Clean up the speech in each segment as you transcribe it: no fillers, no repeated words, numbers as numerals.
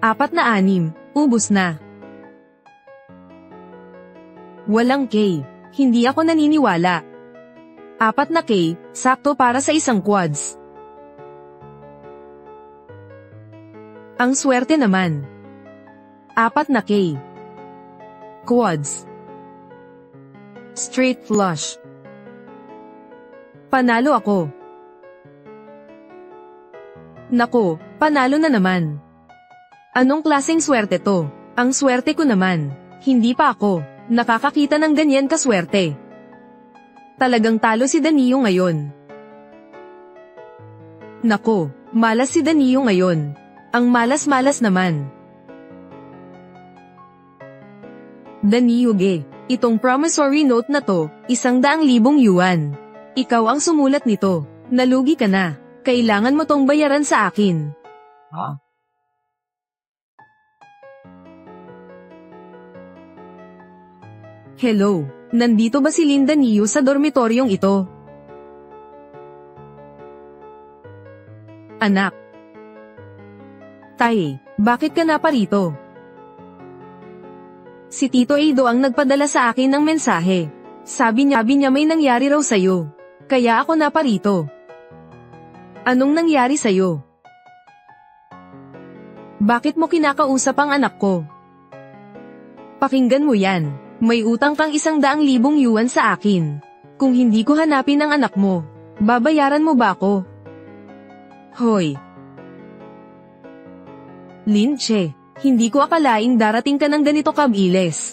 46, ubos na. Walang K. Hindi ako naniniwala. 4K, sakto para sa isang quads. Ang swerte naman. 4K. Quads. Straight flush. Panalo ako. Nako, panalo na naman. Anong klaseng swerte to? Ang swerte ko naman. Hindi pa ako nakakakita ng ganyan kaswerte. Talagang talo si Danio ngayon. Nako, malas si Danio ngayon. Ang malas-malas naman. Danio ge, itong promissory note na to, 100,000 yuan. Ikaw ang sumulat nito. Nalugi ka na. Kailangan mo tong bayaran sa akin. Ha? Hello, nandito ba si Linda Niyo sa dormitoryong ito? Anak. Tay, bakit ka na parito? Si Tito Eido ang nagpadala sa akin ng mensahe. Sabi niya may nangyari raw sa'yo. Kaya ako na parito. Anong nangyari sa'yo? Bakit mo kinakausap ang anak ko? Pakinggan mo yan. May utang kang 100,000 yuan sa akin. Kung hindi ko hanapin ang anak mo, babayaran mo ba ako? Hoy! Linche, hindi ko akalaing darating ka ng ganito kabilis.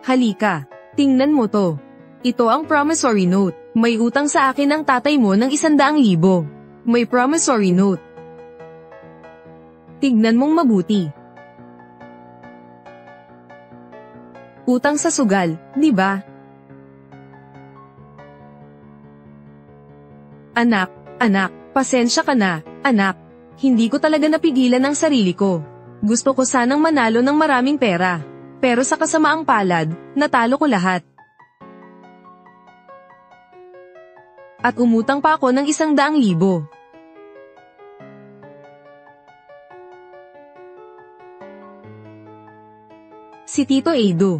Halika, tingnan mo to. Ito ang promissory note. May utang sa akin ang tatay mo ng 100,000. May promissory note. Tignan mong mabuti. Utang sa sugal, di ba? Anak, pasensya ka na, anak. Hindi ko talaga napigilan ang sarili ko. Gusto ko sanang manalo ng maraming pera. Pero sa kasamaang palad, natalo ko lahat. At umutang pa ako ng 100,000. Si Tito Eido.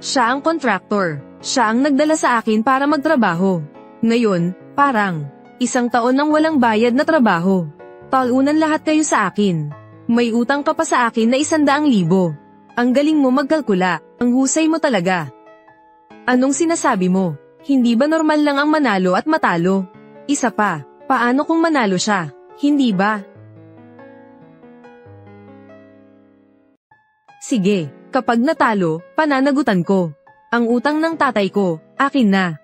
Siya ang contractor. Siya ang nagdala sa akin para magtrabaho. Ngayon, parang 1 taon nang walang bayad na trabaho. Talunan lahat kayo sa akin. May utang ka pa sa akin na 100,000. Ang galing mo magkalkula. Ang husay mo talaga. Anong sinasabi mo? Hindi ba normal lang ang manalo at matalo? Isa pa, paano kung manalo siya? Hindi ba? Sige, kapag natalo, pananagutan ko. Ang utang ng tatay ko, akin na.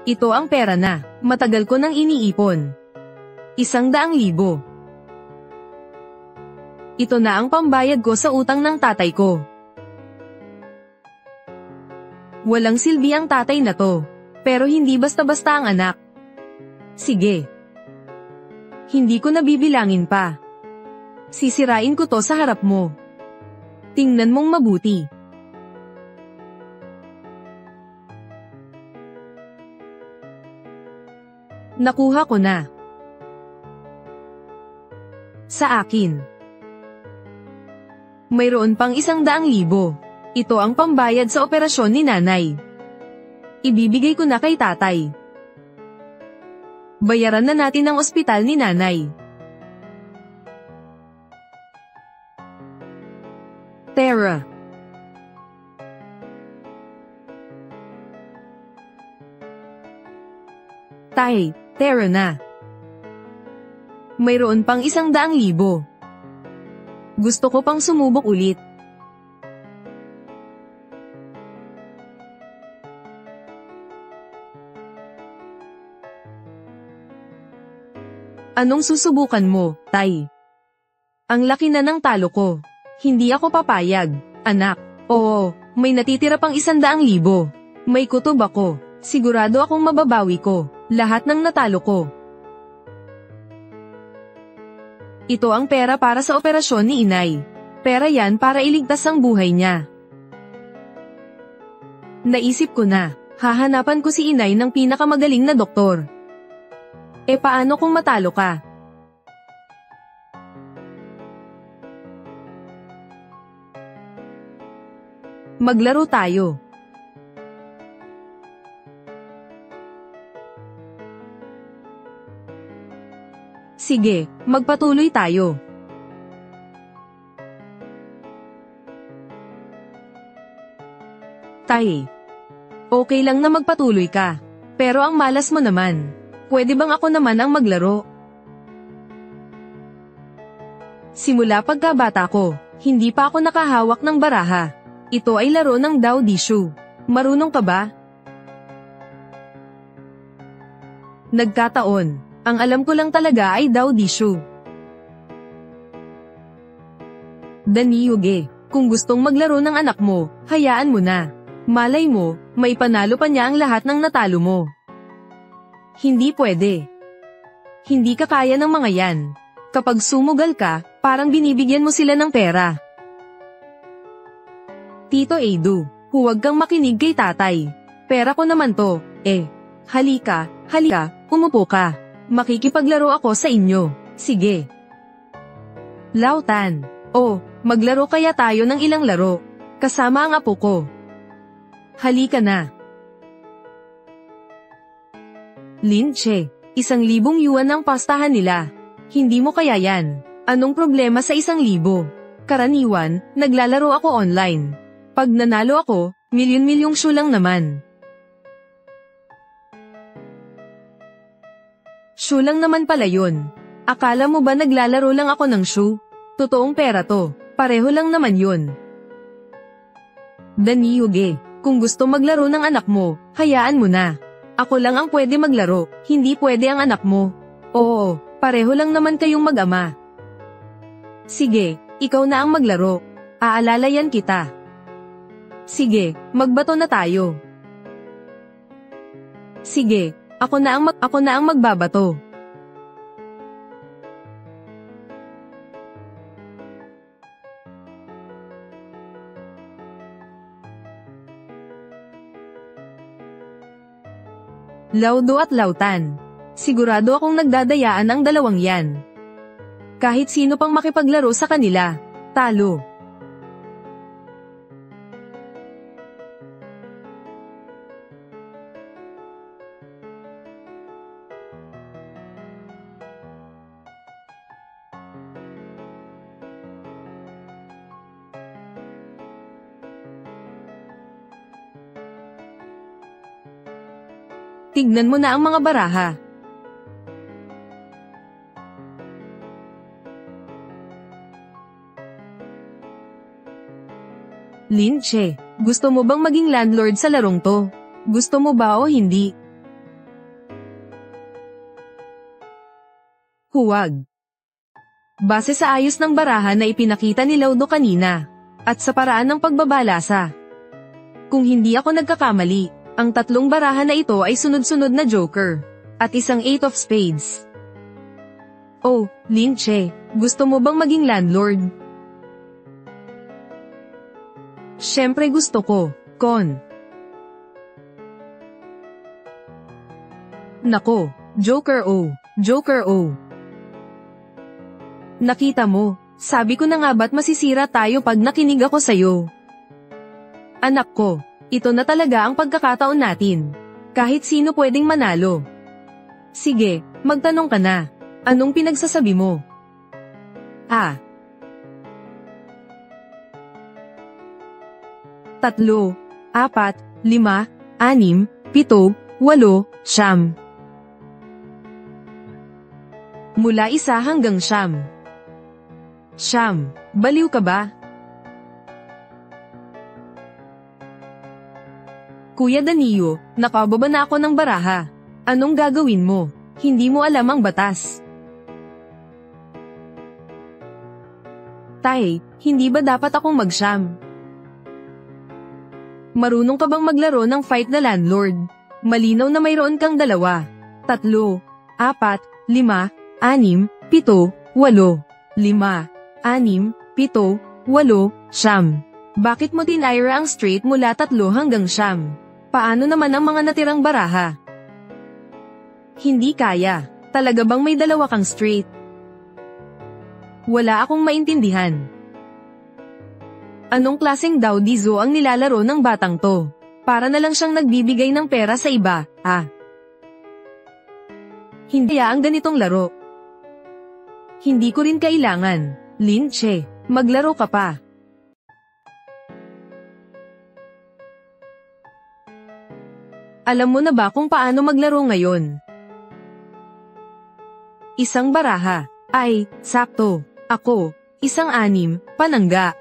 Ito ang pera na, matagal ko nang iniipon. 100,000. Ito na ang pambayad ko sa utang ng tatay ko. Walang silbi ang tatay na to, pero hindi basta-basta ang anak. Sige. Hindi ko nabibilangin pa. Sisirain ko to sa harap mo. Tingnan mong mabuti. Nakuha ko na. Sa akin. Mayroon pang 100,000. Ito ang pambayad sa operasyon ni nanay. Ibibigay ko na kay tatay. Bayaran na natin ang ospital ni nanay. Tara. Tay, tara na. Mayroon pang 100,000. Gusto ko pang sumubok ulit. Anong susubukan mo, tay? Ang laki na ng talo ko. Hindi ako papayag, anak. Oo, may natitira pang 100,000. May kutob ako. Sigurado akong mababawi ko lahat ng natalo ko. Ito ang pera para sa operasyon ni inay. Pera yan para iligtas ang buhay niya. Naisip ko na, hahanapan ko si inay ng pinakamagaling na doktor. E paano kung matalo ka? Maglaro tayo. Sige, magpatuloy tayo. Tay. Okay lang na magpatuloy ka. Pero ang malas mo naman. Pwede bang ako naman ang maglaro? Simula pagkabata ko, hindi pa ako nakahawak ng baraha. Ito ay laro ng Dao Di Shu. Marunong ka ba? Nagkataon. Ang alam ko lang talaga ay Dao Di Shu. Daniyuge, kung gustong maglaro ng anak mo, hayaan mo na. Malay mo, may panalo pa niya ang lahat ng natalo mo. Hindi pwede. Hindi ka kaya ng mga yan. Kapag sumugal ka, parang binibigyan mo sila ng pera. Tito Edu, huwag kang makinig kay tatay. Pera ko naman to, Halika, umupo ka. Makikipaglaro ako sa inyo. Sige. Lautan, maglaro kaya tayo ng ilang laro. Kasama ang apo ko. Halika na. Linche, 1,000 yuan ang pastahan nila. Hindi mo kaya yan. Anong problema sa 1,000? Karaniwan, naglalaro ako online. Pag nanalo ako, milyon-milyong shu lang naman. Shu lang naman pala yun. Akala mo ba naglalaro lang ako ng shu? Totoong pera to, pareho lang naman yun. Daniyuge, kung gusto maglaro ng anak mo, hayaan mo na. Ako lang ang pwede maglaro, hindi pwede ang anak mo. Oo, pareho lang naman kayong mag-ama. Sige, ikaw na ang maglaro. Aalalayan kita. Sige, magbato na tayo. Sige, ako na ang magbabato. Laudo at Lautan. Sigurado akong nagdadayaan ang dalawang yan. Kahit sino pang makipaglaro sa kanila, talo. Tignan mo na ang mga baraha. Linche, gusto mo bang maging landlord sa larong to? Gusto mo ba o hindi? Huwag. Base sa ayos ng baraha na ipinakita ni Laudo kanina, at sa paraan ng pagbabalasa. Kung hindi ako nagkakamali, ang 3 baraha na ito ay sunod-sunod na joker, at isang 8 of spades. Oh, Linche, gusto mo bang maging landlord? Siyempre gusto ko, Kon. Nako, Joker O. Nakita mo, sabi ko na nga ba't masisira tayo pag nakinig ako sa'yo. Anak ko, ito na talaga ang pagkakataon natin. Kahit sino pwedeng manalo. Sige, magtanong ka na. Anong pinagsasabi mo? 3, 4, 5, 6, 7, 8, 9. Mula 1 hanggang 9. 9, baliw ka ba? Kuya Danilo, nakababa na ako ng baraha. Anong gagawin mo? Hindi mo alam ang batas. Tay, hindi ba dapat akong mag-siyam? Marunong ka bang maglaro ng fight na landlord? Malinaw na mayroon kang 2, 3, 4, 5, 6, 7, 8, 5, 6, 7, 8, 9. Bakit mo tinira ang straight mula 3 hanggang 9? Paano naman ang mga natirang baraha? Hindi kaya. Talaga bang may 2 kang straight? Wala akong maintindihan. Anong klaseng Dowdizo ang nilalaro ng batang to? Para na lang siyang nagbibigay ng pera sa iba, Hindi ang ganitong laro. Hindi ko rin kailangan. Linche, maglaro ka pa. Alam mo na ba kung paano maglaro ngayon? Isang baraha. Ay, sakto. Ako, isang 6, panangga.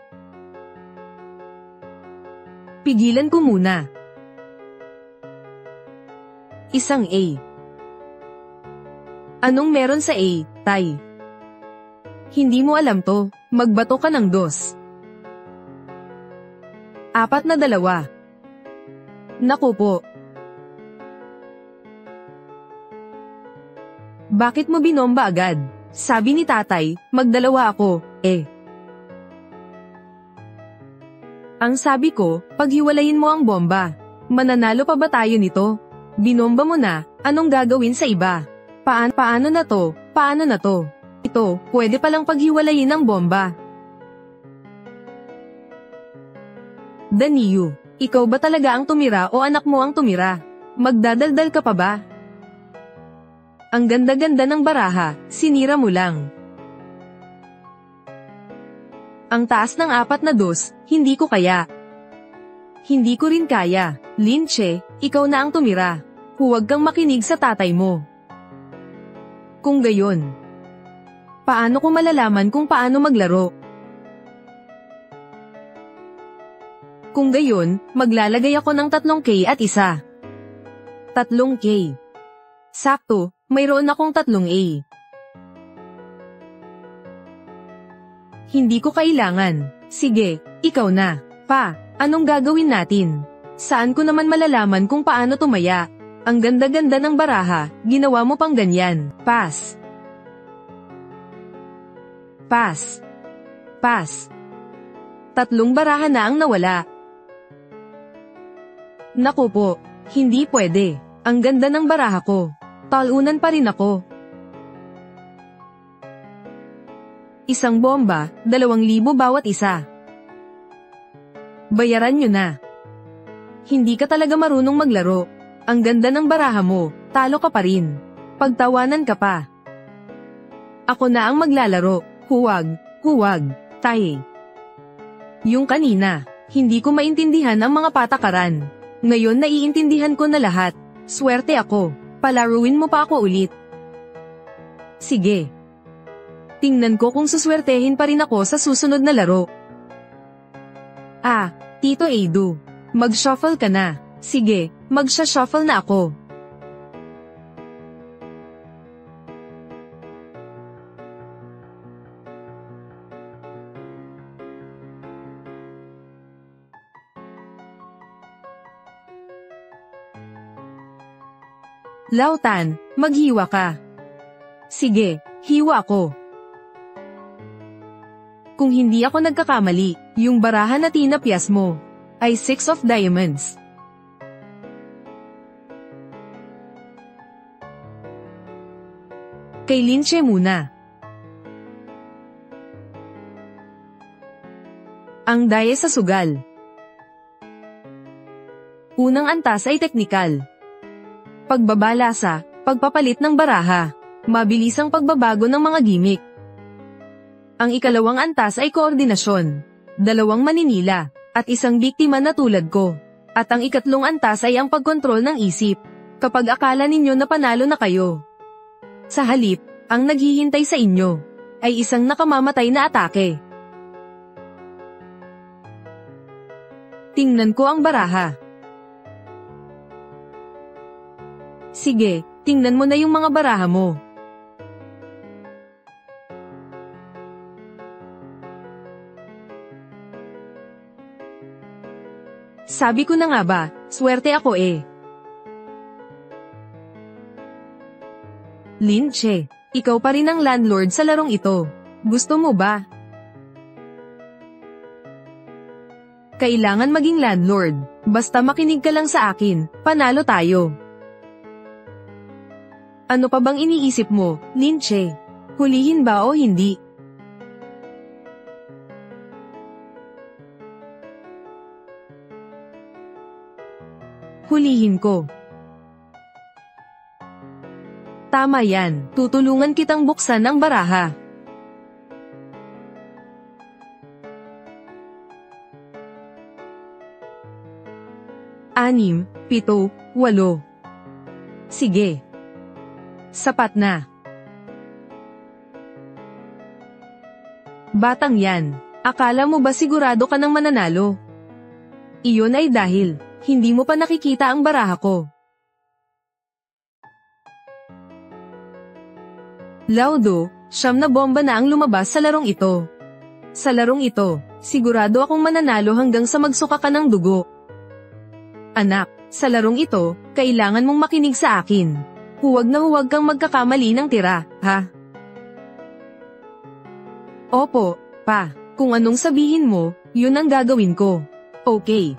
Pigilan ko muna. Isang A. Anong meron sa A, Tay? Hindi mo alam to, magbato ka ng 2. 4 na 2. Naku po. Bakit mo binomba agad? Sabi ni tatay, magdalawa ako, Ang sabi ko, paghiwalayin mo ang bomba. Mananalo pa ba tayo nito? Binomba mo na, anong gagawin sa iba? Paano na to? Paano na to? Ito, pwede palang paghiwalayin ang bomba. Daniyu, ikaw ba talaga ang tumira o anak mo ang tumira? Magdadaldal ka pa ba? Ang ganda-ganda ng baraha, sinira mo lang. Ang taas ng 4 na 2, hindi ko kaya. Hindi ko rin kaya. Linche, ikaw na ang tumira. Huwag kang makinig sa tatay mo. Kung gayon, paano ko malalaman kung paano maglaro? Kung gayon, maglalagay ako ng 3K at 1. 3K. Sakto, mayroon akong 3A. Hindi ko kailangan. Sige, ikaw na. Pa, anong gagawin natin? Saan ko naman malalaman kung paano tumaya? Ang ganda-ganda ng baraha, ginawa mo pang ganyan. Pass. Pass. Pass. 3 baraha na ang nawala. Naku po, hindi pwede. Ang ganda ng baraha ko. Talunan pa rin ako. Isang bomba, 2,000 bawat isa. Bayaran nyo na. Hindi ka talaga marunong maglaro. Ang ganda ng baraha mo, talo ka pa rin. Pagtawanan ka pa. Ako na ang maglalaro. Huwag, tay. Yung kanina, hindi ko maintindihan ang mga patakaran. Ngayon naiintindihan ko na lahat. Swerte ako. Palaruin mo pa ako ulit. Sige. Tingnan ko kung suswertehin pa rin ako sa susunod na laro. Tito Edu. Mag-shuffle ka na. Sige, mag-shuffle na ako. Lautan, maghiwa ka. Sige, hiwa ako. Kung hindi ako nagkakamali, yung baraha na tinapyas mo ay 6 of diamonds. Kay Linche muna. Ang daye sa sugal. Unang antas ay teknikal. Pagbabalasa, pagpapalit ng baraha. Mabilisang pagbabago ng mga gimmick. Ang ikalawang antas ay koordinasyon. 2 maninila, at 1 biktima na tulad ko. At ang ikatlong antas ay ang pagkontrol ng isip. Kapag akala ninyo na panalo na kayo. Sa halip, ang naghihintay sa inyo ay isang nakamamatay na atake. Tingnan ko ang baraha. Sige, tingnan mo na yung mga baraha mo. Sabi ko na nga ba, swerte ako Linche, ikaw pa rin ang landlord sa larong ito. Gusto mo ba? kailangan maging landlord. Basta makinig ka lang sa akin, panalo tayo. Ano pa bang iniisip mo, Linche? Hulihin ba o hindi? Hulihin ko. Tama yan, tutulungan kitang buksan ang baraha. Anim, 7, 8. Sige. Sapat na. Batang yan, akala mo ba sigurado ka ng mananalo? Iyon ay dahil, hindi mo pa nakikita ang baraha ko. Laudo, 9 na bomba na ang lumabas sa larong ito. Sa larong ito, sigurado akong mananalo hanggang sa magsuka ka ng dugo. Anak, sa larong ito, kailangan mong makinig sa akin. Huwag na huwag kang magkakamali ng tira, ha? Opo, pa. Kung anong sabihin mo, yun ang gagawin ko. Okay.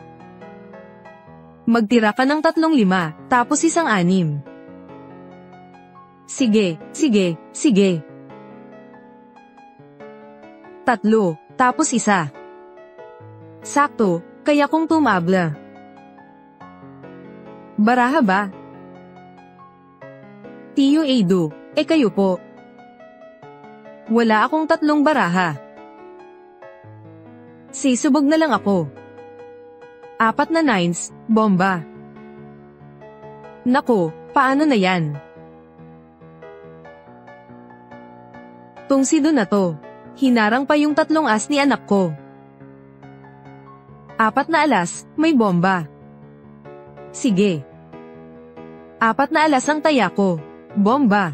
Magtira ka ng 3-5, tapos 1-6. Sige, sige, sige. 3, tapos 1. Sakto, kaya kung tumabla. Baraha ba? Tiyo Edu, kayo po. Wala akong 3 baraha. Sisubog na lang ako. 4 na 9s, bomba. Nako, paano na yan? Tungsido na to. Hinarang pa yung 3 as ni anak ko. 4 na alas, may bomba. Sige. 4 na alas ang taya ko. Bomba.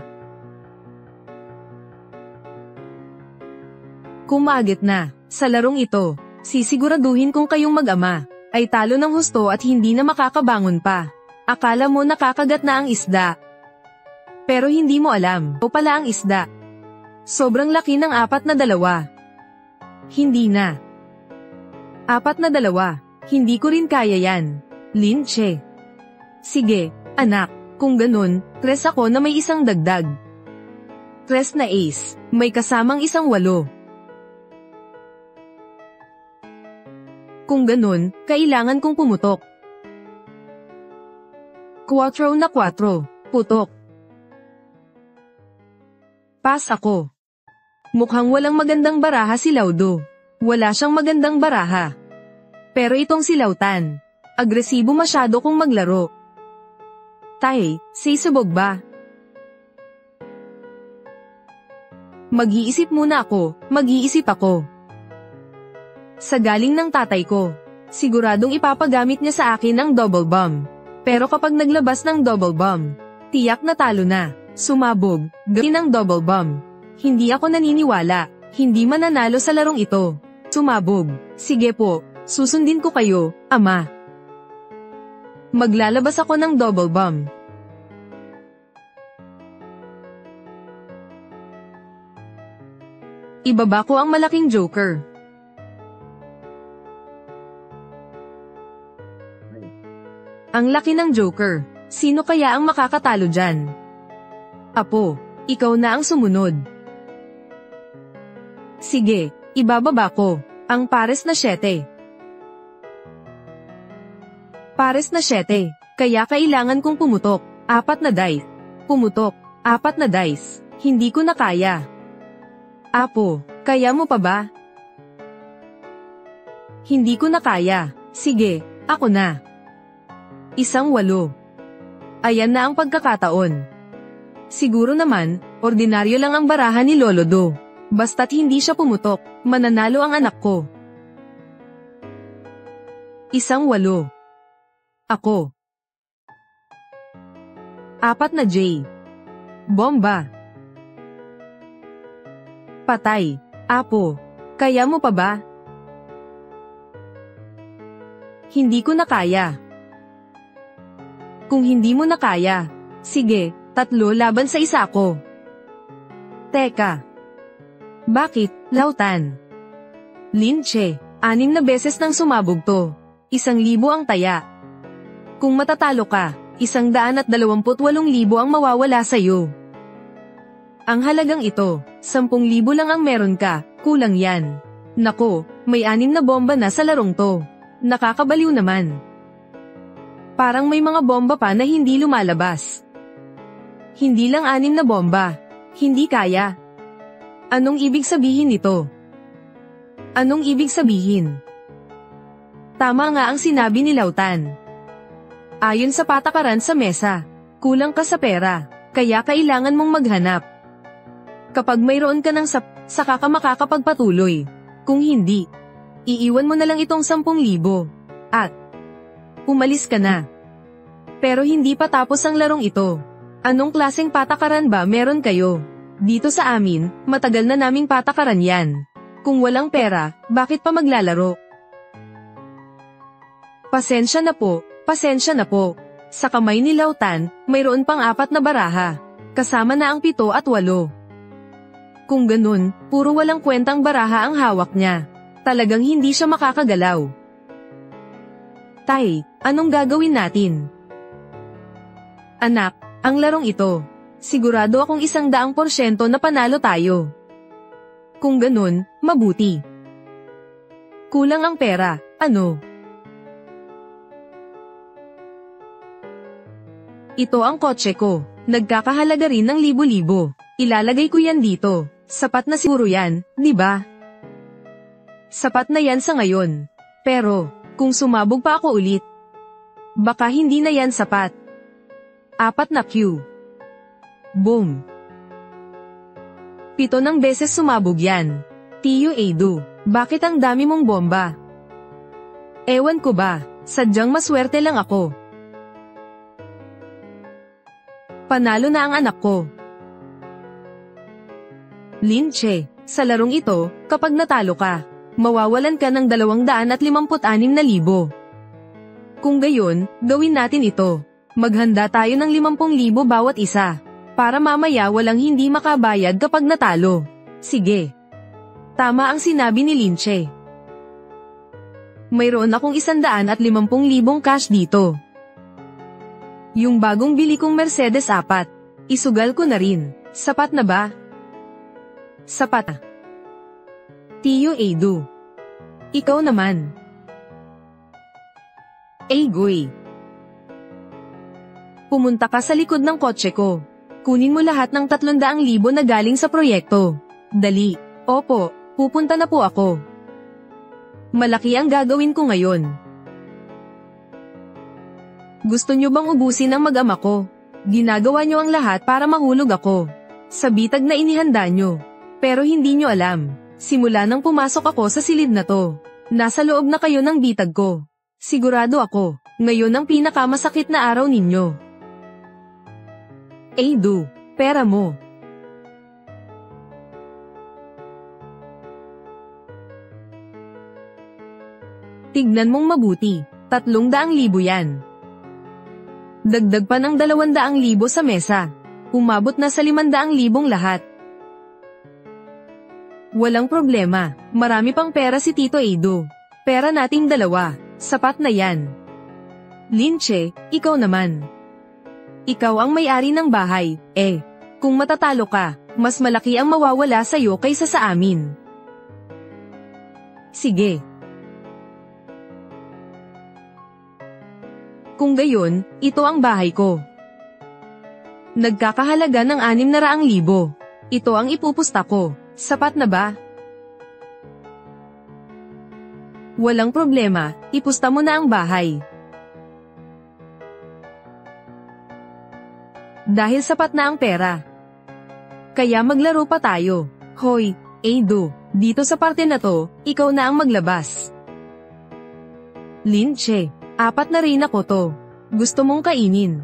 Kumagit na. Sa larong ito, sisiguraduhin kong kayong mag-ama ay talo ng husto at hindi na makakabangon pa. Akala mo nakakagat na ang isda. Pero hindi mo alam, o pala ang isda. Sobrang laki ng 4 na 2. Hindi na. 4 na 2, hindi ko rin kaya yan. Linche. Sige, anak, kung ganun, 3 ako na may 1 dagdag. 3 na ace, may kasamang 1 8. Kung ganun, kailangan kong pumutok. 4 na 4, putok. Pass ako. Mukhang walang magandang baraha si Laudo. Wala siyang magandang baraha. Pero itong si Lautan, agresibo masyado kung maglaro. Tay, sisubog ba? Mag-iisip muna ako, mag-iisip ako. Sa galing ng tatay ko, siguradong ipapagamit niya sa akin ang double bomb. Pero kapag naglabas ng double bomb, tiyak na talo na. Sumabog, gawin ang double bomb. Hindi ako naniniwala, hindi mananalo sa larong ito. Sumabog, sige po, susundin ko kayo, ama. Maglalabas ako ng double bomb. Ibaba ko ang malaking joker. Ang laki ng joker. Sino kaya ang makakatalo dyan? Apo, ikaw na ang sumunod. Sige, ibababa ko. Ang pares na 7. Pares na 7, kaya kailangan kong pumutok. 4 na dice. Pumutok. 4 na dice. Hindi ko na kaya. Apo, kaya mo pa ba? Hindi ko na kaya. Sige, ako na. 1 8. Ayan na ang pagkakataon. Siguro naman, ordinaryo lang ang baraha ni Lolo Do. Basta't hindi siya pumutok, mananalo ang anak ko. 1 8. Ako. 4 na J. Bomba. Patay. Apo, kaya mo pa ba? Hindi ko na kaya. Kung hindi mo na kaya, sige, 3 laban sa 1 ko. Teka. Bakit, Lautan? Linche, 6 na beses nang sumabog to. 1,000 ang taya. Kung matatalo ka, 128,000 ang mawawala sa'yo. Ang halagang ito, 10,000 lang ang meron ka, kulang yan. Nako, may 6 na bomba na sa larong to. Nakakabaliw naman. Parang may mga bomba pa na hindi lumalabas. Hindi lang 6 na bomba. Hindi kaya. Anong ibig sabihin nito? Anong ibig sabihin? Tama nga ang sinabi ni Lautan. Ayon sa patakaran sa mesa, kulang ka sa pera, kaya kailangan mong maghanap. Kapag mayroon ka ng saka ka makakapagpatuloy. Kung hindi, iiwan mo na lang itong 10,000 at umalis ka na. Pero hindi pa tapos ang larong ito. Anong klaseng patakaran ba meron kayo? Dito sa amin, matagal na naming patakaran yan. Kung walang pera, bakit pa maglalaro? Pasensya na po, pasensya na po. Sa kamay ni Lautan, mayroon pang 4 na baraha. Kasama na ang 7 at 8. Kung ganun, puro walang kwentang baraha ang hawak niya. Talagang hindi siya makakagalaw. Tay, anong gagawin natin? Anak, ang larong ito. Sigurado akong 100% na panalo tayo. Kung ganun, mabuti. Kulang ang pera, ano? Ito ang kotse ko. Nagkakahalaga rin ng libo-libo. Ilalagay ko yan dito. Sapat na siguro yan, di ba? Sapat na yan sa ngayon. Pero, kung sumabog pa ako ulit, baka hindi na yan sapat. 4 na Q. Boom. 7 ng beses sumabog yan. Tiyo Edu, bakit ang dami mong bomba? Ewan ko ba, sadyang maswerte lang ako. Panalo na ang anak ko. Linche, sa larong ito, kapag natalo ka, mawawalan ka ng 256,000. Kung gayon, gawin natin ito. Maghanda tayo ng 50,000 bawat isa. Para mamaya walang hindi makabayad kapag natalo. Sige. Tama ang sinabi ni Linche. Mayroon akong 150,000 cash dito. Yung bagong bili kong Mercedes 4. Isugal ko na rin. Sapat na ba? Sapat. Tiyo Edu. Ikaw naman. Goy. Pumunta ka sa likod ng kotse ko. Kunin mo lahat ng 300,000 na galing sa proyekto. Dali. Opo, pupunta na po ako. Malaki ang gagawin ko ngayon. Gusto nyo bang ubusin ang mag-ama ko? Ginagawa nyo ang lahat para mahulog ako. Sa bitag na inihanda nyo. Pero hindi nyo alam, simula nang pumasok ako sa silid na to, nasa loob na kayo ng bitag ko. Sigurado ako, ngayon ang pinakamasakit na araw ninyo. Edu, pera mo. Tignan mong mabuti, 300,000 yan. Dagdag pa ng 200,000 sa mesa. Umabot na sa 500,000 lahat. Walang problema, marami pang pera si Tito Edu. Pera nating 2, sapat na yan. Linche, ikaw naman. Ikaw ang may-ari ng bahay, kung matatalo ka, mas malaki ang mawawala sa'yo kaysa sa amin. Sige. Kung gayon, ito ang bahay ko. Nagkakahalaga ng 600,000. Ito ang ipupusta ko. Sapat na ba? Walang problema, ipusta mo na ang bahay. Dahil sapat na ang pera. Kaya maglaro pa tayo. Hoy, Edu, dito sa parte na to, ikaw na ang maglabas. Linche, 4 na rin ako to. Gusto mong kainin?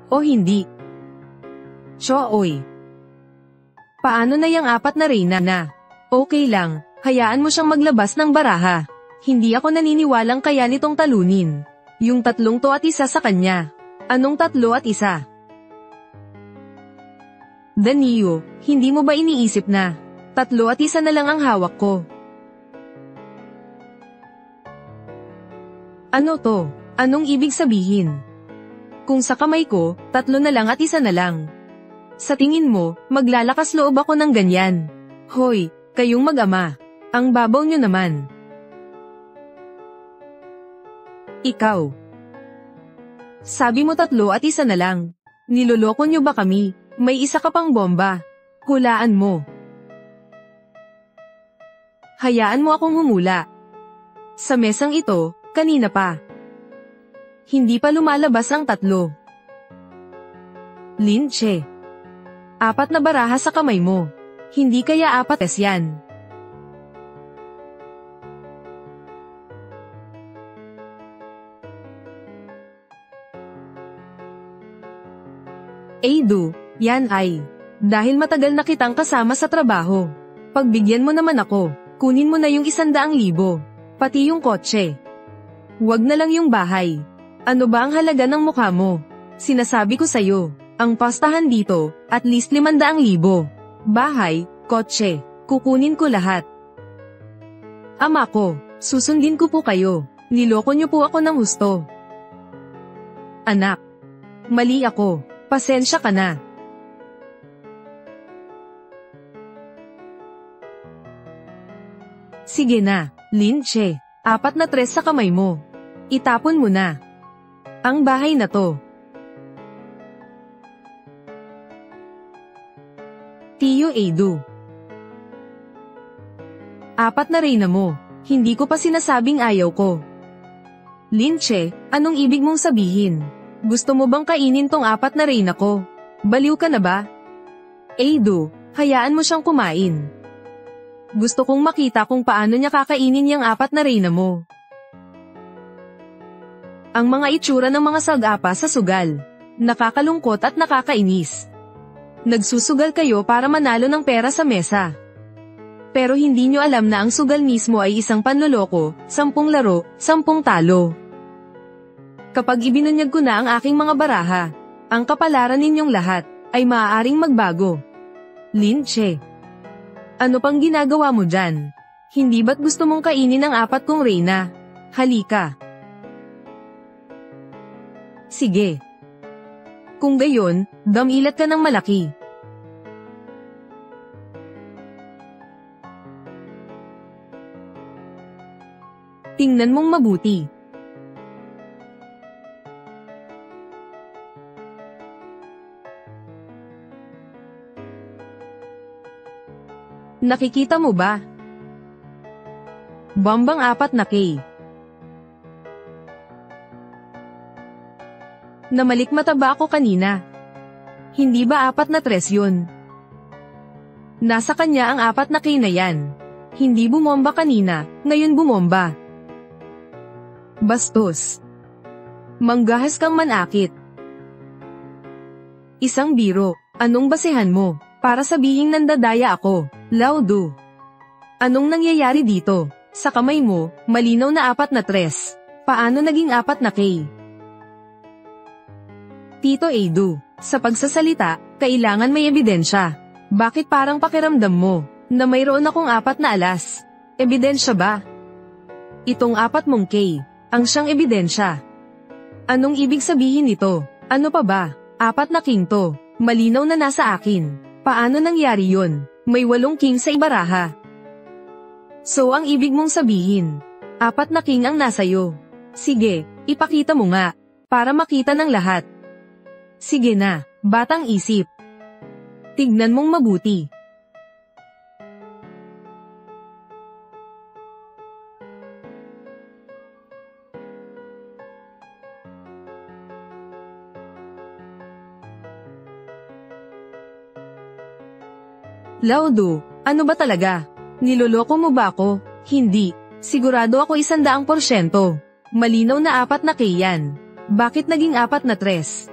O hindi? Choy. Paano na yung 4 na reyna na? Okay lang, hayaan mo siyang maglabas ng baraha. Hindi ako naniniwalang kaya nitong talunin. Yung 3 to at 1 sa kanya. Anong 3 at 1? Danio, hindi mo ba iniisip na 3 at 1 na lang ang hawak ko? Ano to? Anong ibig sabihin? Kung sa kamay ko, 3 na lang at 1 na lang. Sa tingin mo, maglalakas loob ako ng ganyan? Hoy, kayong mag-ama. Ang babaw nyo naman. Ikaw. Sabi mo 3 at 1 na lang. Niloloko nyo ba kami? May 1 ka pang bomba. Hulaan mo. Hayaan mo akong humula. Sa mesang ito, kanina pa. Hindi pa lumalabas ang 3. Linche. 4 na baraha sa kamay mo. Hindi kaya 4 yan. Edu, yan ay. Dahil matagal na kitang kasama sa trabaho. Pagbigyan mo naman ako, kunin mo na yung 100,000. Pati yung kotse. Huwag na lang yung bahay. Ano ba ang halaga ng mukha mo? Sinasabi ko sa'yo, ang pastahan dito, at least 500,000. Bahay, kotse, kukunin ko lahat. Ama ko, susundin ko po kayo. Niloko niyo po ako ng husto. Anak. Mali ako. Pasensya ka na. Sige na, Linche. 4 na 3 sa kamay mo. Itapon mo na. Ang bahay na to. Tio Edu. 4 na reyna mo. Hindi ko pa sinasabing ayaw ko. Linche, anong ibig mong sabihin? Gusto mo bang kainin tong 4 na reyna ko? Baliw ka na ba? Edu, hayaan mo siyang kumain. Gusto kong makita kung paano niya kakainin yung 4 na reyna mo. Ang mga itsura ng mga sagapa sa sugal. Nakakalungkot at nakakainis. Nagsusugal kayo para manalo ng pera sa mesa. Pero hindi nyo alam na ang sugal mismo ay isang panloloko, 10 laro, 10 talo. Kapag ibinunyag ko na ang aking mga baraha, ang kapalaran ninyong lahat, ay maaaring magbago. Linche. Ano pang ginagawa mo dyan? Hindi ba't gusto mong kainin ang 4 kong reyna? Halika. Sige. Kung gayon, damilat ka ng malaki. Tingnan mong mabuti. Nakikita mo ba? Bombang 4 na K. Namalikmata ba ako kanina? Hindi ba 4 na 3 yun? Nasa kanya ang 4 na K na yan. Hindi bumomba kanina, ngayon bumomba. Bastos. Manggahas kang manakit. Isang biro, anong basehan mo, para sabihing nandadaya ako, Laudu? Anong nangyayari dito? Sa kamay mo, malinaw na 4 na 3. Paano naging 4 na K? Tito Edu, sa pagsasalita, kailangan may ebidensya. Bakit parang pakiramdam mo, na mayroon akong 4 na alas? Ebidensya ba? Itong 4 mong K, ang siyang ebidensya. Anong ibig sabihin nito? Ano pa ba? 4 na king to, malinaw na nasa akin. Paano nangyari yon? May 8 king sa ibaraha. So ang ibig mong sabihin, 4 na king ang nasayo. Sige, ipakita mo nga, para makita ng lahat. Sige na, batang isip. Tignan mong mabuti. Laudu, ano ba talaga? Niloloko mo ba ako? Hindi. Sigurado ako 100%. Malinaw na 4 na K yan. Bakit naging 4 na 3?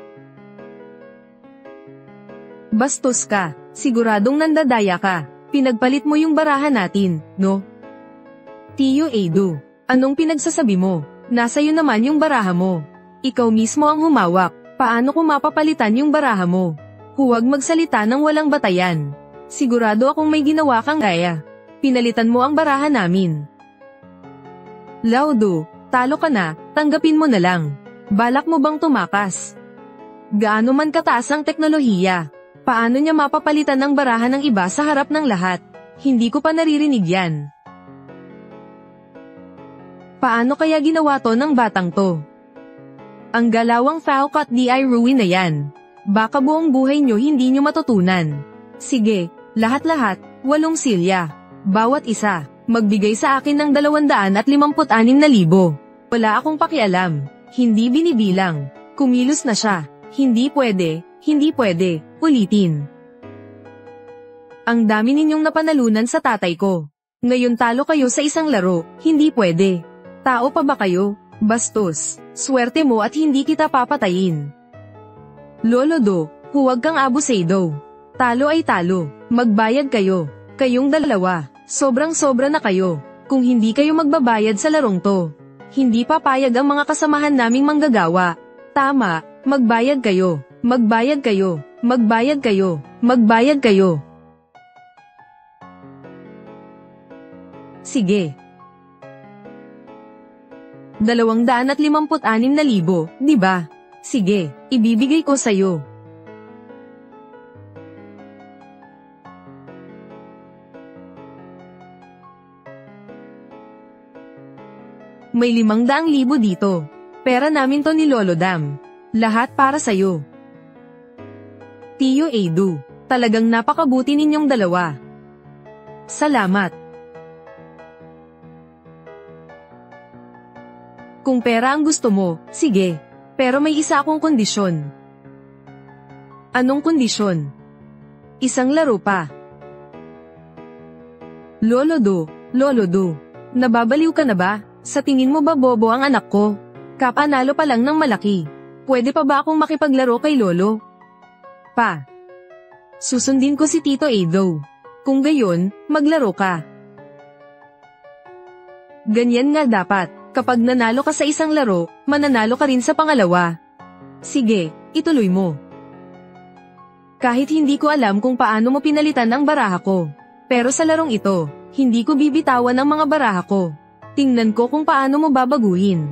Bastos ka. Siguradong nandadaya ka. Pinagpalit mo yung baraha natin, no? Tio Edu, anong pinagsasabi mo? Nasa'yo naman yung baraha mo. Ikaw mismo ang humawak. Paano ko mapapalitan yung baraha mo? Huwag magsalita ng walang batayan. Sigurado akong may ginawa kang gaya. Pinalitan mo ang baraha namin. Laudu, Talo ka na, tanggapin mo na lang. Balak mo bang tumakas? Gaano man kataas ang teknolohiya? Paano niya mapapalitan ng barahan ng iba sa harap ng lahat? Hindi ko pa naririnig yan. Paano kaya ginawa to ng batang to? Ang galawang Falcott DI ruin na yan. Baka buong buhay nyo hindi nyo matutunan. Sige, lahat-lahat, 8 silya. Bawat isa, magbigay sa akin ng 256,000. Wala akong pakialam. Hindi binibilang. Kumilos na siya. Hindi pwede, hindi pwede. Ulitin. Ang dami ninyong napanalunan sa tatay ko. Ngayon talo kayo sa isang laro, hindi pwede. Tao pa ba kayo? Bastos, swerte mo at hindi kita papatayin. Lolo Do, huwag kang abusado. Talo ay talo, magbayad kayo. Kayong dalawa, sobrang-sobra na kayo. Kung hindi kayo magbabayad sa larong to, hindi papayag ang mga kasamahan naming manggagawa. Tama, magbayad kayo, magbayad kayo, magbayad kayo, magbayad kayo. Sige. 256,000, di ba? Sige, ibibigay ko sa'yo. May 500,000 dito. Pera namin to ni Lolo Dam. Lahat para sa'yo. Tio Edu, talagang napakabuti ninyong dalawa. Salamat. Kung pera ang gusto mo, sige. Pero may isa akong kondisyon. Anong kondisyon? Isang laro pa. Lolo Do, nababaliw ka na ba? Sa tingin mo ba bobo ang anak ko? Kapanalo pa lang ng malaki. Pwede pa ba akong makipaglaro kay Lolo? Pa. Susundin ko si Tito Edo. Kung gayon, maglaro ka. Ganyan nga dapat. Kapag nanalo ka sa isang laro, mananalo ka rin sa pangalawa. Sige, ituloy mo. Kahit hindi ko alam kung paano mo pinalitan ang baraha ko. Pero sa larong ito, hindi ko bibitawan ang mga baraha ko. Tingnan ko kung paano mo babaguhin.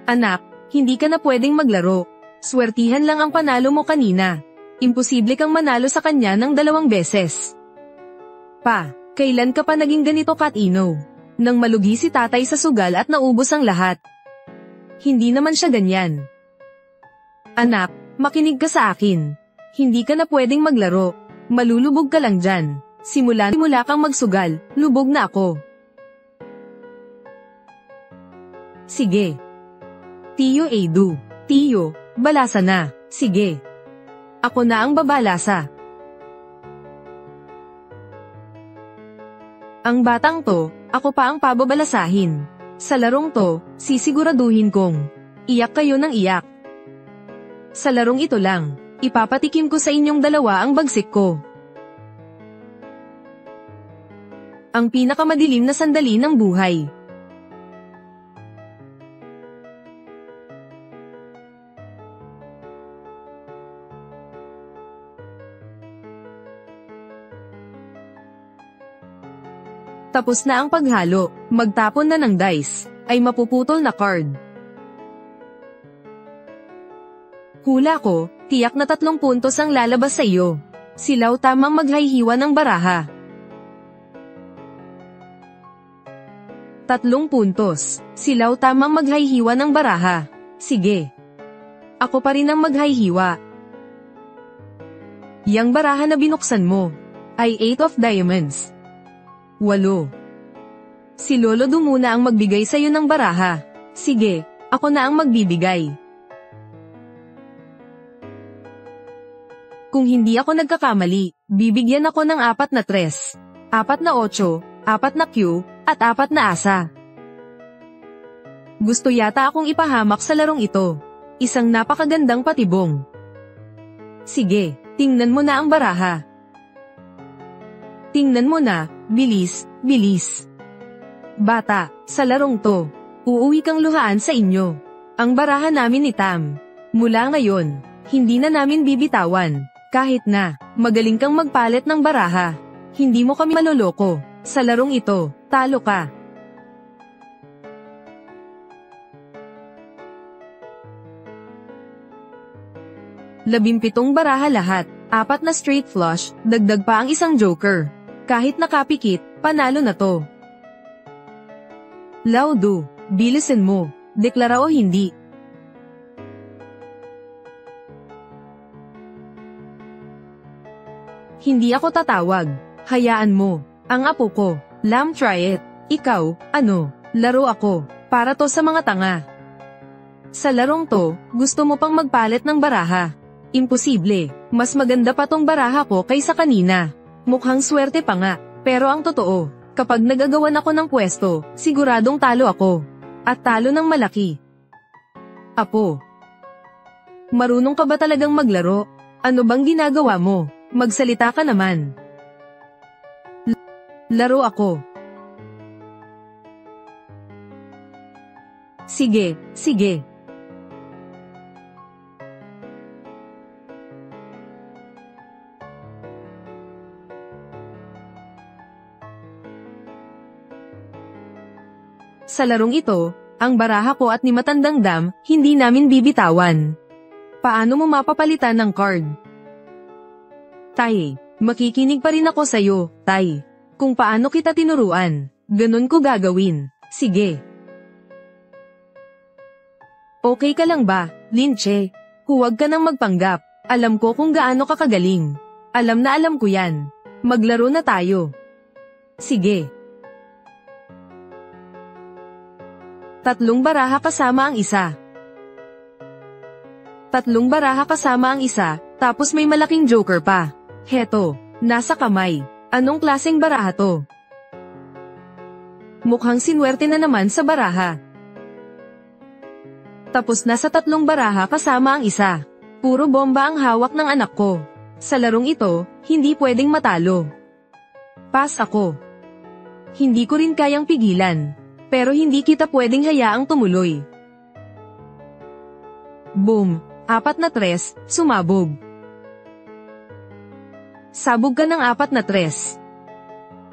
Anak, hindi ka na pwedeng maglaro. Swertihan lang ang panalo mo kanina. Imposible kang manalo sa kanya ng 2 beses. Pa, kailan ka pa naging ganito katino? Nang malugi si tatay sa sugal at naubos ang lahat. Hindi naman siya ganyan. Anak, makinig ka sa akin. Hindi ka na pwedeng maglaro. Malulubog ka lang dyan. Simula kang magsugal, lubog na ako. Sige. Tio Edu, Tio, balasa na. Sige. Ako na ang babalasa. Ang batang to, ako pa ang pababalasahin. Sa larong to, sisiguraduhin kong iyak kayo ng iyak. Sa larong ito lang, ipapatikim ko sa inyong dalawa ang bagsik ko. Ang pinakamadilim na sandali ng buhay. Tapos na ang paghalo, magtapon na ng dice, ay mapuputol na card. Hula ko, tiyak na 3 puntos ang lalabas sa iyo. Silaw tamang maghayhiwa ng baraha. 3 puntos, silaw tamang maghayhiwa ng baraha. Sige. Ako pa rin ang maghayhiwa. Yang baraha na binuksan mo, ay 8 of diamonds. 8. Si Lolo Do muna ang magbigay sa'yo ng baraha. Sige, ako na ang magbibigay. Kung hindi ako nagkakamali, bibigyan ako ng 4 na 3, 4 na 8, 4 na Q, at 4 na asa. Gusto yata akong ipahamak sa larong ito. Isang napakagandang patibong. Sige, tingnan mo na ang baraha. Tingnan mo na, bilis, bilis. Bata, sa larong to, uuwi kang luhaan sa inyo. Ang baraha namin ni Tam. Mula ngayon, hindi na namin bibitawan. Kahit na, magaling kang magpalit ng baraha. Hindi mo kami maloloko. Sa larong ito, talo ka. 17 baraha lahat, 4 na straight flush, dagdag pa ang isang joker. Kahit nakapikit, panalo na to. Laudo, bilisin mo, deklara o hindi. Hindi ako tatawag, hayaan mo, ang apo ko, lamb try it. Ikaw, ano, laro ako, para to sa mga tanga. Sa larong to, gusto mo pang magpalit ng baraha. Imposible, mas maganda pa tong baraha ko kaysa kanina. Mukhang swerte pa nga, pero ang totoo, kapag nagagawan ako ng pwesto, siguradong talo ako. At talo ng malaki. Apo, marunong ka ba talagang maglaro? Ano bang ginagawa mo? Magsalita ka naman. Laro ako. Sige, sige. Sa larong ito, ang baraha ko at ni Matandang Dam, hindi namin bibitawan. Paano mo mapapalitan ng card? Tay, makikinig pa rin ako sa'yo, Tay. Kung paano kita tinuruan, ganun ko gagawin. Sige. Okay ka lang ba, Linche? Huwag ka nang magpanggap. Alam ko kung gaano ka kagaling. Alam na alam ko yan. Maglaro na tayo. Sige. 3 baraha kasama ang isa. 3 baraha kasama ang isa, tapos may malaking joker pa. Heto, nasa kamay. Anong klaseng baraha to? Mukhang sinwerte na naman sa baraha. Tapos nasa 3 baraha kasama ang isa. Puro bomba ang hawak ng anak ko. Sa larong ito, hindi pwedeng matalo. Pass ako. Hindi ko rin kayang pigilan. Pero hindi kita pwedeng hayaang tumuloy. Boom, 4 na 3, sumabog. Sabog ka ng 4 na 3.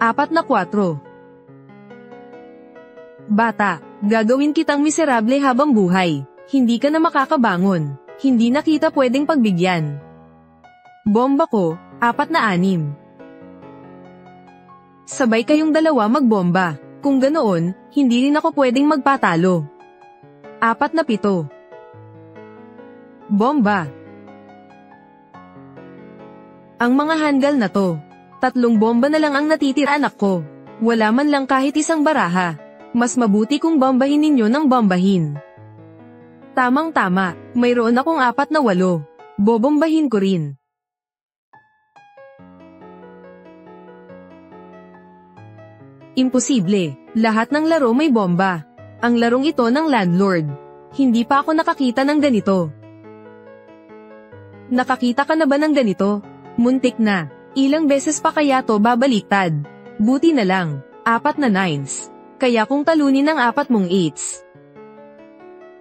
4 na 4. Bata, gagawin kitang miserable habang buhay. Hindi ka na makakabangon. Hindi na kita pwedeng pagbigyan. Bomba ko, 4 na 6. Sabay kayong dalawa magbomba. Kung ganoon, hindi rin ako pwedeng magpatalo. 4 na 7. Bomba. Ang mga handle na to. 3 bomba na lang ang natitira anak ko. Wala man lang kahit isang baraha. Mas mabuti kung bombahin ninyo ng bombahin. Tamang-tama, mayroon akong 4 na 8. Bobombahin ko rin. Imposible, lahat ng laro may bomba. Ang larong ito ng landlord. Hindi pa ako nakakita ng ganito. Nakakita ka na ba ng ganito? Muntik na. Ilang beses pa kaya to babaliktad? Buti na lang, 4 na 9s. Kaya kung talunin ng 4 mong 8s.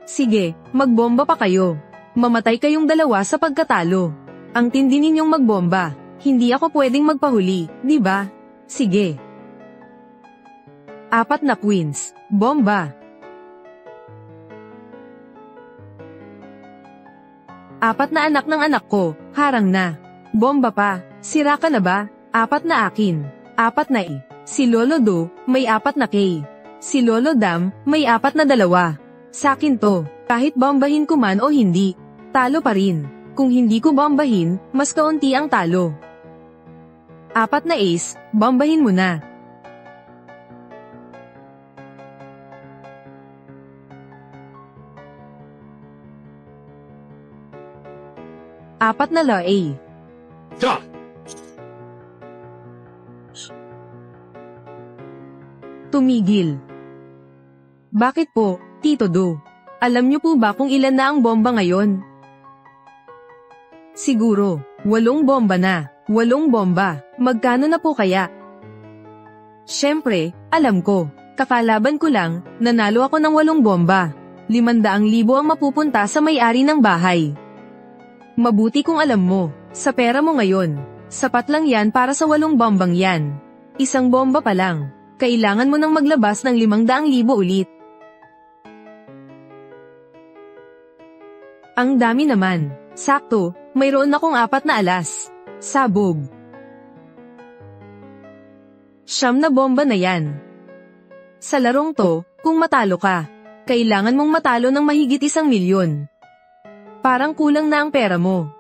Sige, magbomba pa kayo. Mamatay kayong dalawa sa pagkatalo. Ang tindi ninyong magbomba. Hindi ako pwedeng magpahuli, di ba? Sige. 4 na queens, bomba. 4 na anak ng anak ko, harang na. Bomba pa, sira ka na ba? 4 na akin. 4 na Si Lolo Do, may 4 na K. Si Lolo Dam, may 4 na 2. Sakin to, kahit bombahin ko man o hindi, talo pa rin. Kung hindi ko bombahin, mas kaunti ang talo. 4 na ace, bombahin mo na. Apat na law A. Tumigil. Bakit po, Tito Do? Alam niyo po ba kung ilan na ang bomba ngayon? Siguro, 8 bomba na. 8 bomba. Magkano na po kaya? Siyempre, alam ko. Kakalaban ko lang, nanalo ako ng 8 bomba. 500,000 ang mapupunta sa may-ari ng bahay. Mabuti kung alam mo, sa pera mo ngayon, sapat lang yan para sa 8 bombang yan. Isang bomba pa lang, kailangan mo nang maglabas ng 500,000 ulit. Ang dami naman, Sakto, mayroon akong 4 na alas. Sabog. 9 na bomba na yan. Sa larong to, kung matalo ka, kailangan mong matalo ng mahigit 1 milyon. Parang kulang na ang pera mo.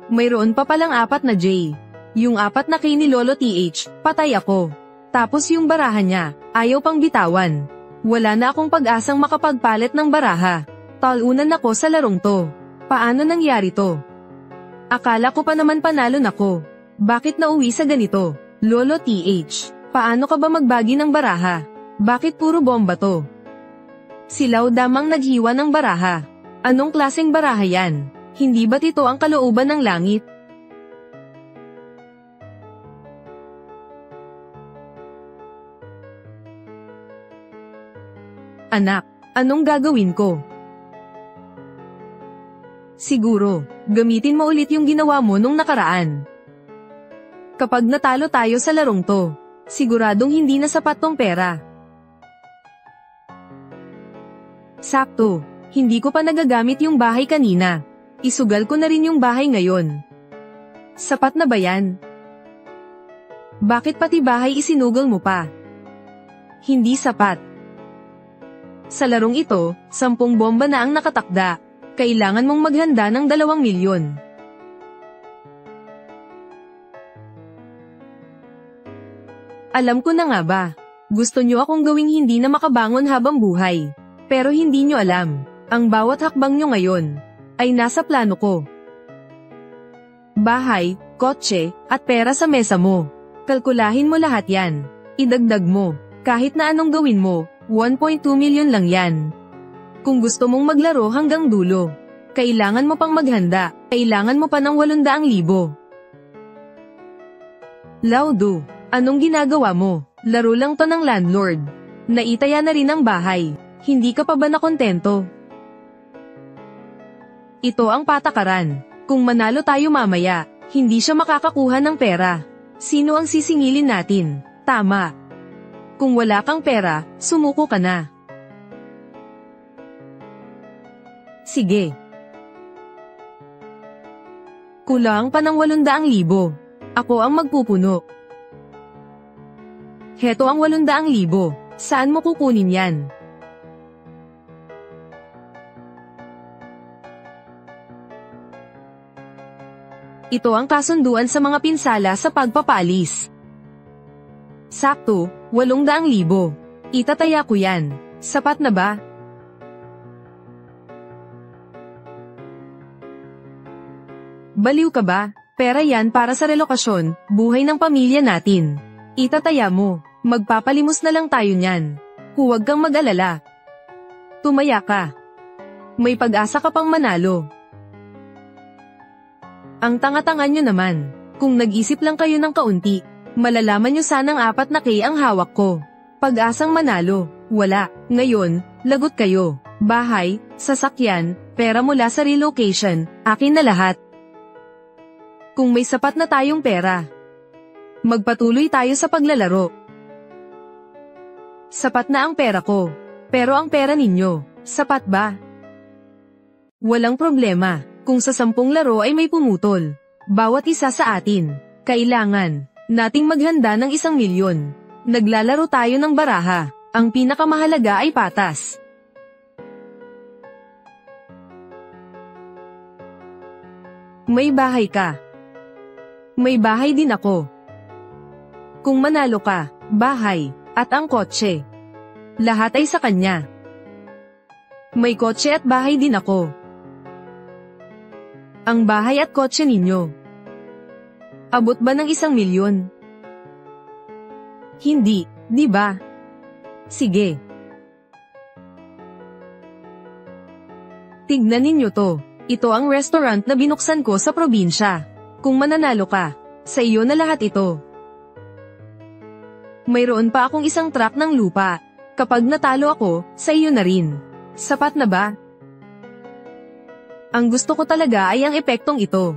Mayroon pa palang 4 na J. Yung 4 na kay ni Lolo TH, patay ako. Tapos yung baraha niya, ayaw pang bitawan. Wala na akong pag-asang makapagpalit ng baraha. Talunan ako sa larong to. Paano nangyari to? Akala ko pa naman panalo nako. Bakit nauwi sa ganito? Lolo TH, paano ka ba magbagi ng baraha? Bakit puro bomba to? Silaw damang naghiwa ng baraha. Anong klaseng baraha yan? Hindi ba't ito ang kalooban ng langit? Anak, anong gagawin ko? Siguro, gamitin mo ulit yung ginawa mo nung nakaraan. Kapag natalo tayo sa larong to, siguradong hindi na sapat tong pera. Sakto, hindi ko pa nagagamit yung bahay kanina. Isugal ko na rin yung bahay ngayon. Sapat na ba yan? Bakit pati bahay isinugal mo pa? Hindi sapat. Sa larong ito, 10 bomba na ang nakatakda. Kailangan mong maghanda ng 2 milyon. Alam ko na nga ba, gusto nyo akong gawing hindi na makabangon habang buhay. Pero hindi nyo alam, ang bawat hakbang nyo ngayon, ay nasa plano ko. Bahay, kotse, at pera sa mesa mo. Kalkulahin mo lahat yan. Idagdag mo, kahit na anong gawin mo, 1.2 milyon lang yan. Kung gusto mong maglaro hanggang dulo, kailangan mo pang maghanda, kailangan mo pa ng 800,000. Laudo, anong ginagawa mo? Laro lang to ng landlord. Naitaya na rin ang bahay. Hindi ka pa ba nakontento? Ito ang patakaran. Kung manalo tayo mamaya, hindi siya makakakuha ng pera. Sino ang sisingilin natin? Tama. Kung wala kang pera, sumuko ka na. Sige. Kulang pa ng 800,000. Ako ang magpupuno. Heto ang 800,000. Saan mo kukunin yan? Ito ang kasunduan sa mga pinsala sa pagpapaalis. Sakto, 800,000. Itataya ko yan. Sapat na ba? Baliw ka ba? Pera yan para sa relokasyon, buhay ng pamilya natin. Itataya mo. Magpapalimos na lang tayo niyan. Huwag kang mag-alala. Tumaya ka. May pag-asa ka pang manalo. Ang tanga-tanga nyo naman. Kung nag-isip lang kayo ng kaunti, malalaman nyo sanang 4 na K ang hawak ko. Pag-asang manalo, wala. Ngayon, lagot kayo. Bahay, sasakyan, pera mula sa relocation, akin na lahat. Kung may sapat na tayong pera, magpatuloy tayo sa paglalaro. Sapat na ang pera ko. Pero ang pera ninyo, sapat ba? Walang problema. Kung sa 10 laro ay may pumutol, bawat isa sa atin, kailangan nating maghanda ng 1 milyon. Naglalaro tayo ng baraha. Ang pinakamahalaga ay patas. May bahay ka. May bahay din ako. Kung manalo ka, bahay, at ang kotse. Lahat ay sa kanya. May kotse at bahay din ako. Ang bahay at kotse ninyo, abot ba ng 1 milyon? Hindi, di ba? Sige. Tignan ninyo to. Ito ang restaurant na binuksan ko sa probinsya. Kung mananalo ka, sa iyo na lahat ito. Mayroon pa akong 1 truck ng lupa. Kapag natalo ako, sa iyo na rin. Sapat na ba? Ang gusto ko talaga ay ang epektong ito.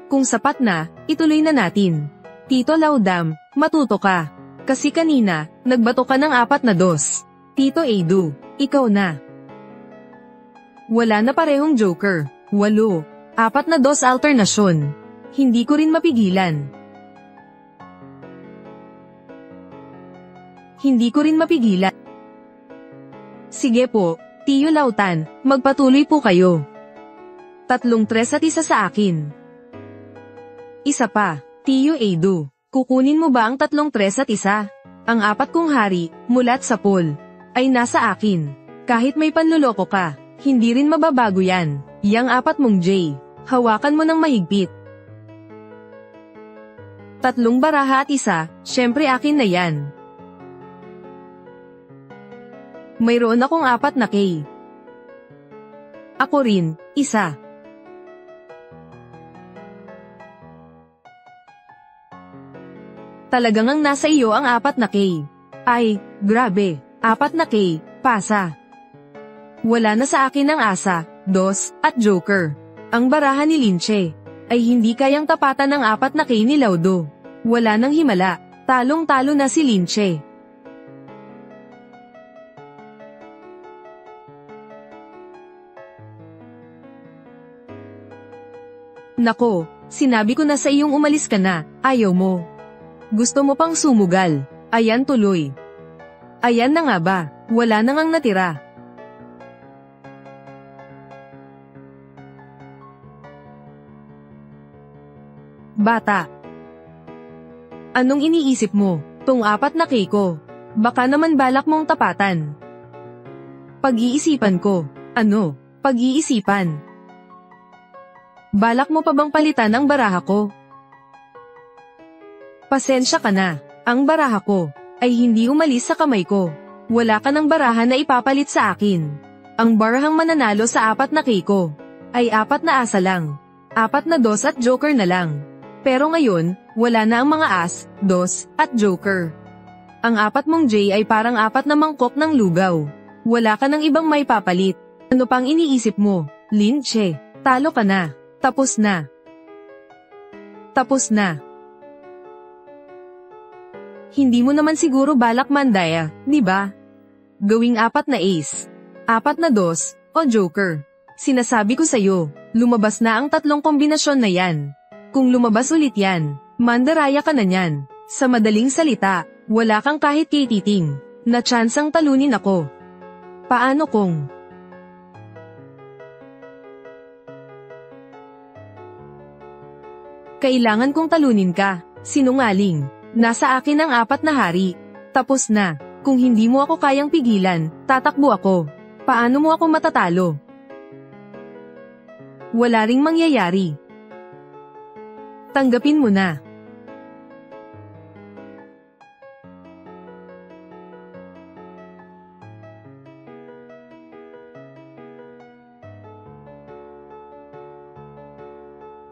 Kung sapat na, ituloy na natin. Tito Laudam, matuto ka. Kasi kanina, nagbato ka ng 4 na dos. Tito Edu, ikaw na. Wala na parehong joker. 8. 4 na dos alternasyon. Hindi ko rin mapigilan. Hindi ko rin mapigilan. Sige po, Tiyo Lautan, magpatuloy po kayo. 3 tres at isa sa akin. Isa pa, Tiyo Edu, kukunin mo ba ang 3 tres at isa? Ang 4 kong hari, mulat sa pool, ay nasa akin. Kahit may panluloko ka, hindi rin mababago yan. Yang 4 mong J, hawakan mo ng mahigpit. 3 baraha at isa, syempre akin na yan. Mayroon akong 4 na K. Ako rin, isa. Talagang ang nasa iyo ang 4 na K. Ay, grabe, 4 na K, pasa. Wala na sa akin ang asa, dos, at joker. Ang baraha ni Linche ay hindi kayang tapatan ng 4 na K ni Laudo. Wala nang himala, talong-talo na si Linche. Nako, sinabi ko na sa iyong umalis ka na, ayaw mo. Gusto mo pang sumugal, ayan tuloy. Ayan na nga ba, wala na ngang natira. Bata. Anong iniisip mo, tong 4 na K ko? Baka naman balak mong tapatan. Pag-iisipan ko, ano, pag-iisipan. Balak mo pa bang palitan ang baraha ko? Pasensya ka na, ang baraha ko ay hindi umalis sa kamay ko. Wala ka ng baraha na ipapalit sa akin. Ang barahang mananalo sa 4 na K ko ay 4 na asa lang. 4 na dos at joker na lang. Pero ngayon, wala na ang mga as, dos, at joker. Ang 4 mong J ay parang 4 na mangkok ng lugaw. Wala ka ng ibang may papalit. Ano pang iniisip mo, Linche? Talo ka na. Tapos na. Tapos na. Hindi mo naman siguro balak mandaya, di ba? Gawing 4 na ace, 4 na dos, o joker. Sinasabi ko sa'yo, lumabas na ang 3 kombinasyon na yan. Kung lumabas ulit yan, mandaraya ka na yan. Sa madaling salita, wala kang kahit kititing na tsansang talunin ako. Paano kung? Kailangan kong talunin ka, sinungaling. Nasa akin ang 4 na hari. Tapos na. Kung hindi mo ako kayang pigilan, tatakbo ako. Paano mo ako matatalo? Wala ring mangyayari. Tanggapin mo na.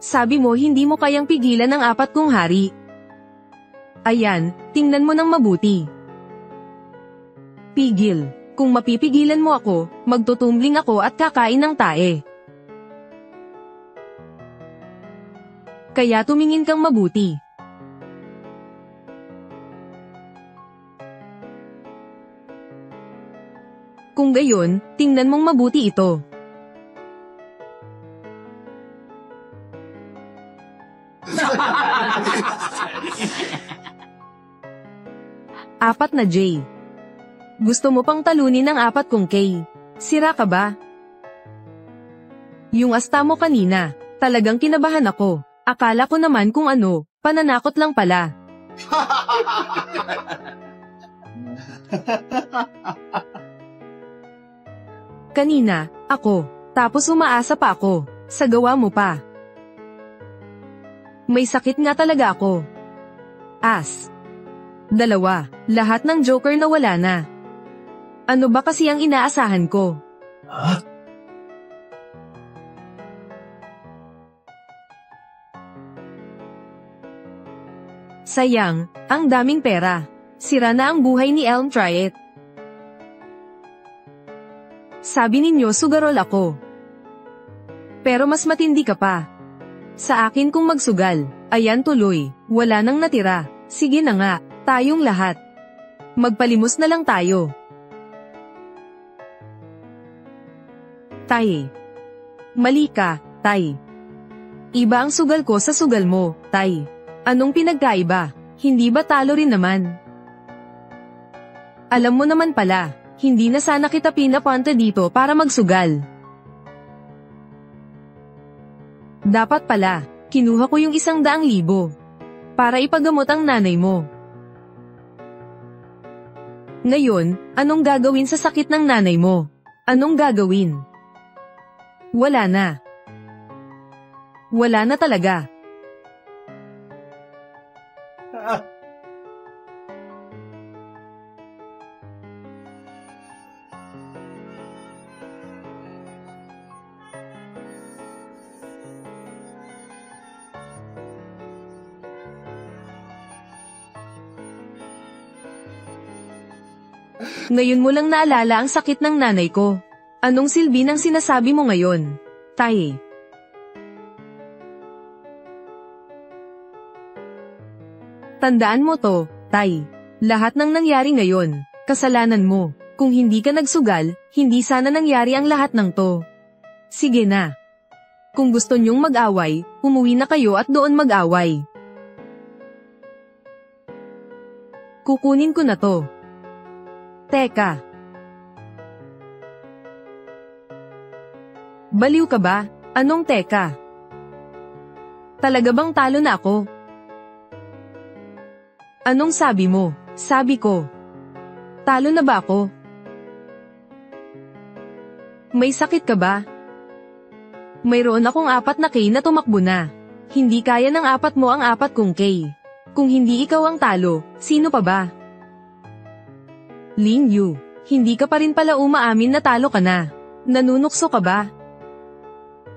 Sabi mo hindi mo kayang pigilan ang 4 kong hari. Ayan, tingnan mo ng mabuti. Pigil. Kung mapipigilan mo ako, magtutumbling ako at kakain ng tae. Kaya tumingin kang mabuti. Kung gayon, tingnan mong mabuti ito. Apat na J. Gusto mo pang talunin ang 4 kong K? Sira ka ba? Yung asta mo kanina, talagang kinabahan ako. Akala ko naman kung ano, pananakot lang pala. Kanina, ako, tapos umaasa pa ako, sa gawa mo pa. May sakit nga talaga ako. As. 2, lahat ng joker na wala na. Ano ba kasi ang inaasahan ko? Huh? Sayang, ang daming pera. Sira na ang buhay ni Elm Triet. Sabi ninyo sugarol ako. Pero mas matindi ka pa. Sa akin kung magsugal, ayan tuloy, wala nang natira. Sige na nga, tayong lahat. Magpalimos na lang tayo. Tay. Mali ka, Tay. Iba ang sugal ko sa sugal mo, Tay. Anong pinagkaiba? Hindi ba talo rin naman? Alam mo naman pala, hindi na sana kita pinapunta dito para magsugal. Dapat pala, kinuha ko yung 100,000 para ipagamot ang nanay mo. Ngayon, anong gagawin sa sakit ng nanay mo? Anong gagawin? Wala na. Wala na talaga. Ngayon mo lang naalala ang sakit ng nanay ko. Anong silbi ng sinasabi mo ngayon, Tay? Tandaan mo to, Tay. Lahat ng nangyari ngayon, kasalanan mo. Kung hindi ka nagsugal, hindi sana nangyari ang lahat ng to. Sige na. Kung gusto niyong mag-away, umuwi na kayo at doon mag-away. Kukunin ko na to. Teka. Baliw ka ba? Anong teka? Talaga bang talo na ako? Anong sabi mo? Sabi ko. Talo na ba ako? May sakit ka ba? Mayroon akong 4 na K na tumakbo na. Hindi kaya ng 4 mo ang 4 kong K. Kung hindi ikaw ang talo, sino pa ba? Lin Yu, hindi ka pa rin pala umaamin na talo ka na. Nanunukso ka ba?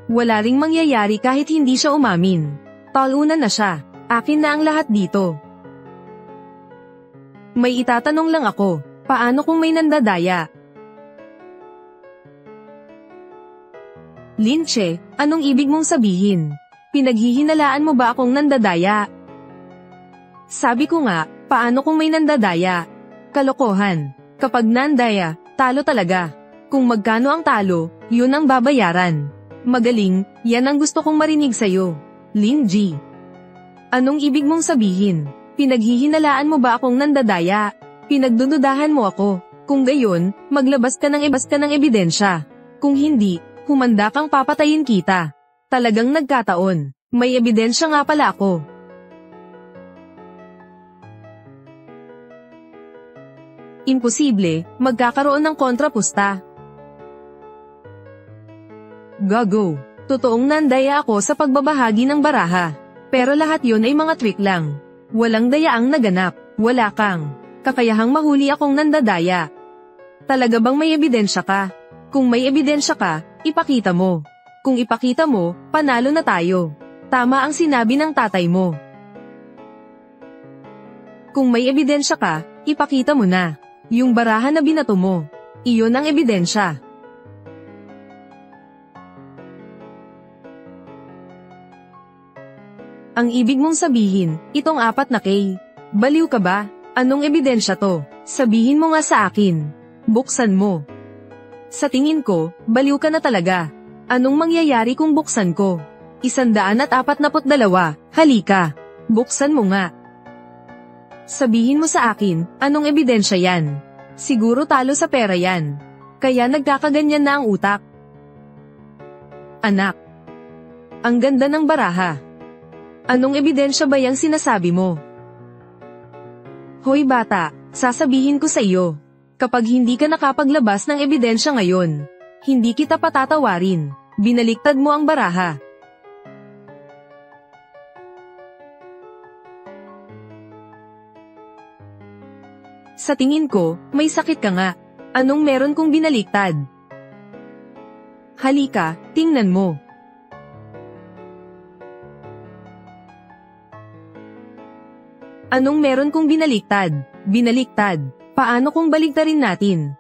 Wala ring mangyayari kahit hindi siya umamin. Talunan na siya. Akin na ang lahat dito. May itatanong lang ako, paano kung may nandadaya? Linche, anong ibig mong sabihin? Pinaghihinalaan mo ba akong nandadaya? Sabi ko nga, paano kung may nandadaya? Kalokohan. Kapag nandaya, talo talaga. Kung magkano ang talo, yun ang babayaran. Magaling, yan ang gusto kong marinig sa'yo. Lin Ji. Anong ibig mong sabihin? Pinaghihinalaan mo ba akong nandadaya? Pinagdududahan mo ako. Kung gayon, maglabas ka ng ebidensya. Kung hindi, humanda kang papatayin kita. Talagang nagkataon. May ebidensya nga pala ako. Imposible, magkakaroon ng kontrapusta. Gago. Totoong nandaya ako sa pagbabahagi ng baraha. Pero lahat yon ay mga trick lang. Walang dayaang naganap. Wala kang kakayahang mahuli akong nandadaya. Talaga bang may ebidensya ka? Kung may ebidensya ka, ipakita mo. Kung ipakita mo, panalo na tayo. Tama ang sinabi ng tatay mo. Kung may ebidensya ka, ipakita mo na. Yung baraha na binato mo. Iyon ang ebidensya. Ang ibig mong sabihin, itong 4 na K. Baliw ka ba? Anong ebidensya to? Sabihin mo nga sa akin. Buksan mo. Sa tingin ko, baliw ka na talaga. Anong mangyayari kung buksan ko? 142. Halika. Buksan mo nga. Sabihin mo sa akin, anong ebidensya yan? Siguro talo sa pera yan. Kaya nagkakaganyan na ang utak. Anak. Ang ganda ng baraha. Anong ebidensya ba yung sinasabi mo? Hoy bata, sasabihin ko sa iyo. Kapag hindi ka nakapaglabas ng ebidensya ngayon, hindi kita patatawarin. Binaliktad mo ang baraha. Sa tingin ko, may sakit ka nga. Anong meron kung binaliktad? Halika, tingnan mo. Anong meron kung binaliktad? Binaliktad. Paano kung baligtarin natin?